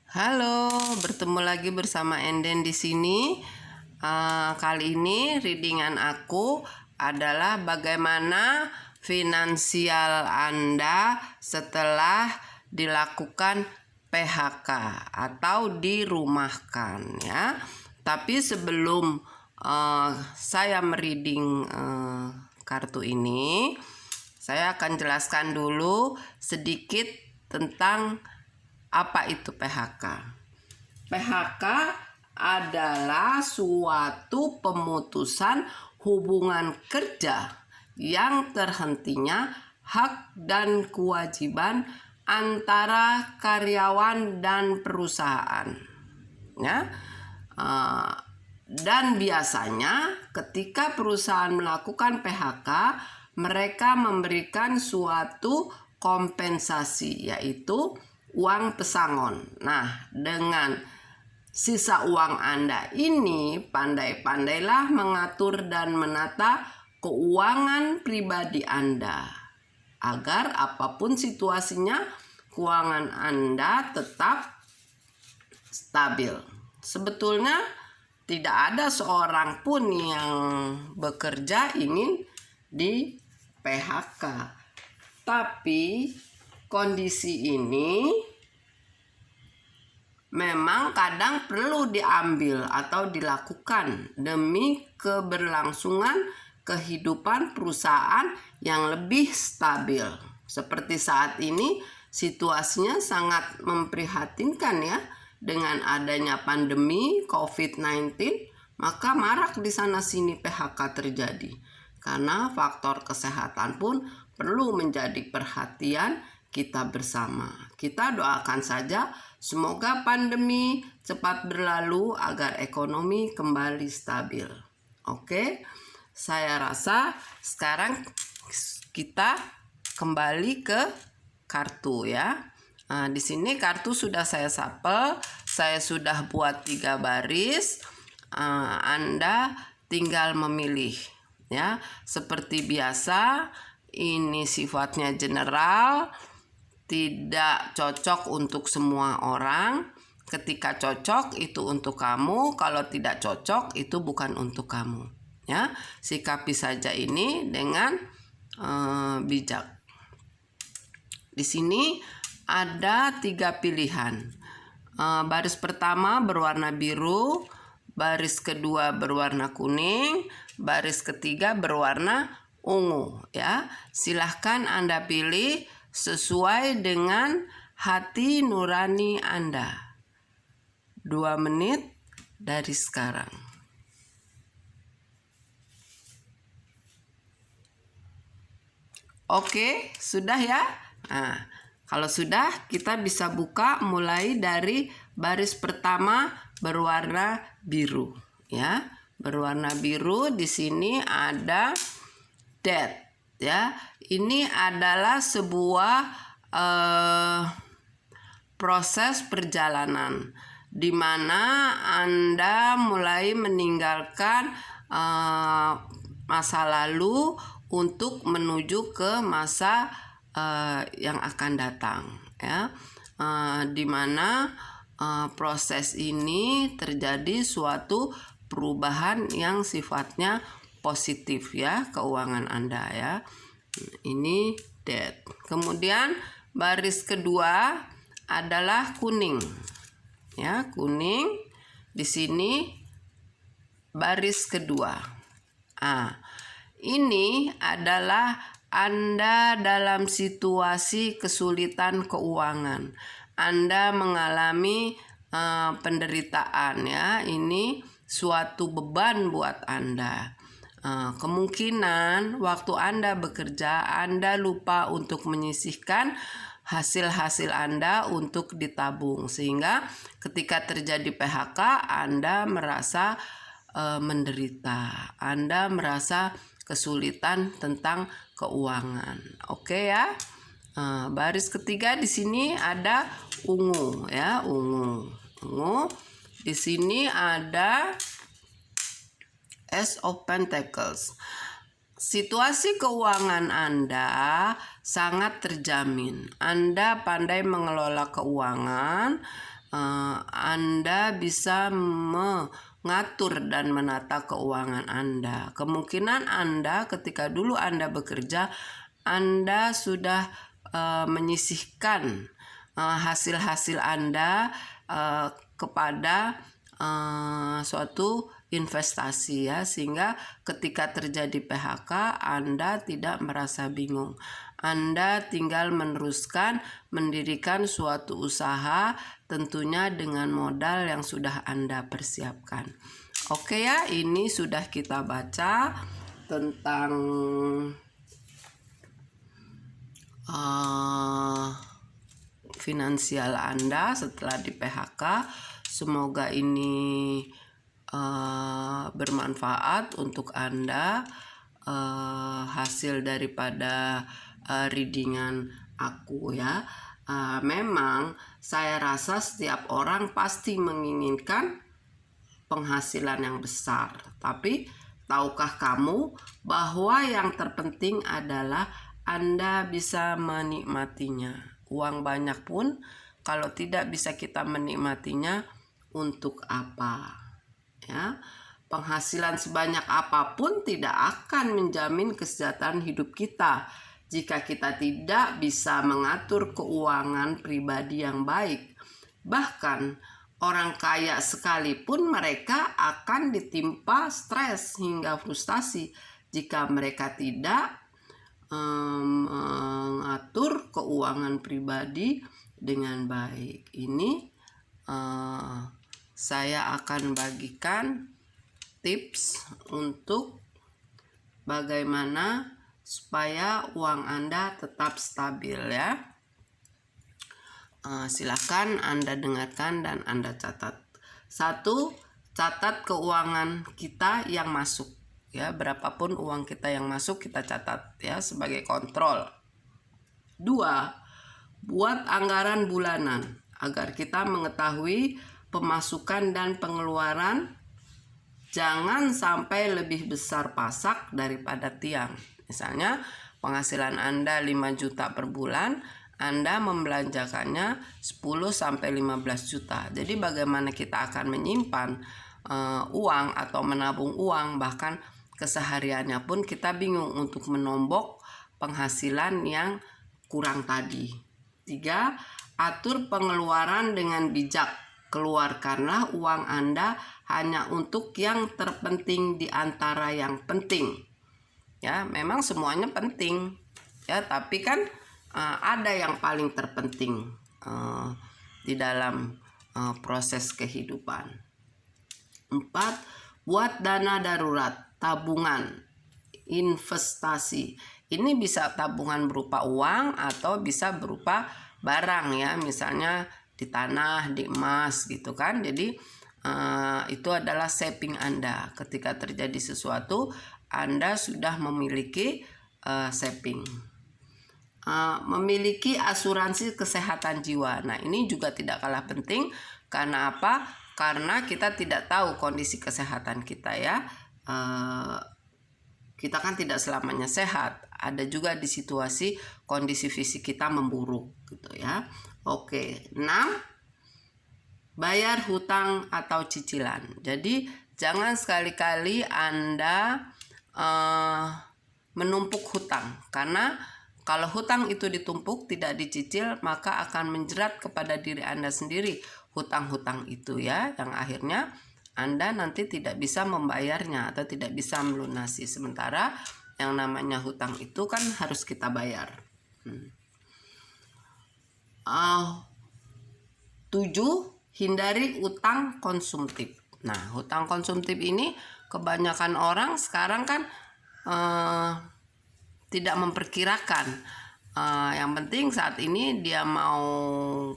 Halo, bertemu lagi bersama Enden di sini. Kali ini readingan aku adalah bagaimana finansial Anda setelah dilakukan PHK atau dirumahkan ya. Tapi sebelum saya mereading kartu ini, saya akan jelaskan dulu sedikit tentang apa itu PHK. PHK adalah suatu pemutusan hubungan kerja yang terhentinya hak dan kewajiban antara karyawan dan perusahaan. Ya. Dan biasanya ketika perusahaan melakukan PHK, mereka memberikan suatu kompensasi, yaitu uang pesangon. Nah, dengan sisa uang Anda ini, pandai-pandailah mengatur dan menata keuangan pribadi Anda agar apapun situasinya, keuangan Anda tetap stabil. Sebetulnya tidak ada seorang pun yang bekerja ingin di PHK. Tapi kondisi ini memang kadang perlu diambil atau dilakukan demi keberlangsungan kehidupan perusahaan yang lebih stabil. Seperti saat ini situasinya sangat memprihatinkan ya. Dengan adanya pandemi COVID-19, maka marak di sana sini PHK terjadi. Karena faktor kesehatan pun perlu menjadi perhatian kita bersama. Kita doakan saja semoga pandemi cepat berlalu agar ekonomi kembali stabil. Oke, saya rasa sekarang kita kembali ke kartu ya. Nah, di sini kartu sudah saya sapel, saya sudah buat 3 baris. Anda tinggal memilih ya. Seperti biasa, ini sifatnya general, tidak cocok untuk semua orang. Ketika cocok itu untuk kamu, kalau tidak cocok itu bukan untuk kamu. Ya, sikapi saja ini dengan bijak. Di sini ada 3 pilihan. Baris pertama berwarna biru, baris kedua berwarna kuning, baris ketiga berwarna ungu ya. Silahkan Anda pilih sesuai dengan hati nurani Anda. 2 menit dari sekarang. Oke, sudah ya? Nah, kalau sudah, kita bisa buka mulai dari baris pertama berwarna biru ya. Berwarna biru di sini ada death ya. Ini adalah sebuah proses perjalanan di mana Anda mulai meninggalkan masa lalu untuk menuju ke masa yang akan datang ya. Di mana proses ini terjadi suatu perubahan yang sifatnya positif ya, keuangan Anda ya. Ini death. Kemudian baris kedua adalah kuning. Ya, kuning. Di sini baris kedua. Ini adalah Anda dalam situasi kesulitan keuangan. Anda mengalami penderitaan ya. Ini suatu beban buat Anda. Kemungkinan waktu Anda bekerja, Anda lupa untuk menyisihkan hasil-hasil Anda untuk ditabung. Sehingga ketika terjadi PHK, Anda merasa menderita. Anda merasa kesulitan tentang keuangan. Oke ya. Baris ketiga di sini ada ungu ya, ungu. Ungu. Di sini ada Ace of Pentacles. Situasi keuangan Anda sangat terjamin. Anda pandai mengelola keuangan. Anda bisa mengatur dan menata keuangan Anda. Kemungkinan Anda ketika dulu Anda bekerja, Anda sudah menyisihkan hasil-hasil Anda kepada suatu investasi ya, sehingga ketika terjadi PHK Anda tidak merasa bingung. Anda tinggal meneruskan mendirikan suatu usaha, tentunya dengan modal yang sudah Anda persiapkan. Oke ya, ini sudah kita baca tentang finansial Anda setelah di PHK. Semoga ini bermanfaat untuk Anda, hasil daripada readingan aku ya. Memang saya rasa setiap orang pasti menginginkan penghasilan yang besar, tapi tahukah kamu bahwa yang terpenting adalah Anda bisa menikmatinya. Uang banyak pun kalau tidak bisa kita menikmatinya, untuk apa? Ya, penghasilan sebanyak apapun tidak akan menjamin kesejahteraan hidup kita jika kita tidak bisa mengatur keuangan pribadi yang baik. Bahkan orang kaya sekalipun mereka akan ditimpa stres hingga frustasi jika mereka tidak mengatur keuangan pribadi dengan baik. Ini saya akan bagikan tips untuk bagaimana supaya uang Anda tetap stabil ya. Silakan Anda dengarkan dan Anda catat. 1. Catat keuangan kita yang masuk ya, berapapun uang kita yang masuk kita catat ya sebagai kontrol. 2. Buat anggaran bulanan agar kita mengetahui pemasukan dan pengeluaran. Jangan sampai lebih besar pasak daripada tiang. Misalnya penghasilan Anda 5 juta per bulan, Anda membelanjakannya 10-15 juta. Jadi bagaimana kita akan menyimpan uang atau menabung uang, bahkan kesehariannya pun kita bingung untuk menombok penghasilan yang kurang tadi. 3. Atur pengeluaran dengan bijak. Keluarkanlah uang Anda hanya untuk yang terpenting di antara yang penting. Ya, memang semuanya penting. Ya, tapi kan ada yang paling terpenting di dalam proses kehidupan. 4. Buat dana darurat, tabungan, investasi. Ini bisa tabungan berupa uang atau bisa berupa barang ya, misalnya di tanah, di emas gitu kan. Jadi itu adalah saving Anda. Ketika terjadi sesuatu, Anda sudah memiliki saving. Memiliki asuransi kesehatan jiwa. Nah, ini juga tidak kalah penting. Karena apa? Karena kita tidak tahu kondisi kesehatan kita ya. Kita kan tidak selamanya sehat. Ada juga di situasi kondisi fisik kita memburuk gitu ya. Oke, 6. Bayar hutang atau cicilan. Jadi jangan sekali-kali Anda menumpuk hutang, karena kalau hutang itu ditumpuk tidak dicicil maka akan menjerat kepada diri Anda sendiri hutang-hutang itu ya, yang akhirnya Anda nanti tidak bisa membayarnya atau tidak bisa melunasi. Sementara yang namanya hutang itu kan harus kita bayar. 7. Hindari utang konsumtif. Nah, hutang konsumtif ini kebanyakan orang sekarang kan tidak memperkirakan. Yang penting saat ini dia mau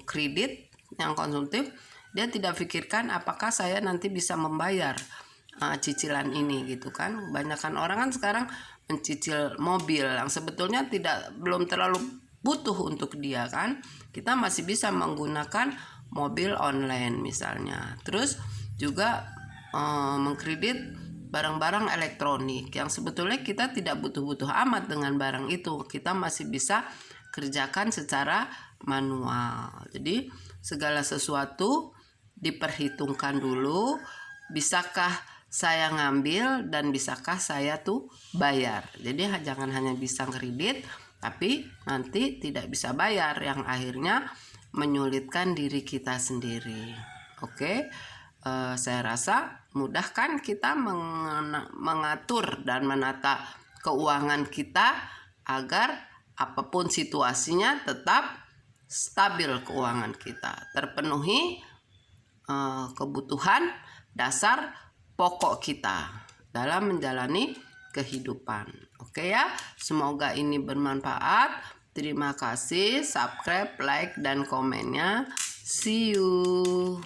kredit yang konsumtif, dia tidak pikirkan apakah saya nanti bisa membayar cicilan ini gitu kan. Kebanyakan orang kan sekarang mencicil mobil yang sebetulnya belum terlalu butuh untuk dia kan. Kita masih bisa menggunakan mobil online misalnya. Terus juga mengkredit barang-barang elektronik yang sebetulnya kita tidak butuh-butuh amat dengan barang itu. Kita masih bisa kerjakan secara manual. Jadi segala sesuatu diperhitungkan dulu. Bisakah saya ngambil dan bisakah saya tuh bayar. Jadi jangan hanya bisa kredit tapi nanti tidak bisa bayar yang akhirnya menyulitkan diri kita sendiri. Oke. Saya rasa mudah kan kita mengatur dan menata keuangan kita agar apapun situasinya tetap stabil keuangan kita, terpenuhi kebutuhan dasar pokok kita dalam menjalani kehidupan. Oke ya, semoga ini bermanfaat. Terima kasih, subscribe, like, dan komennya. See you.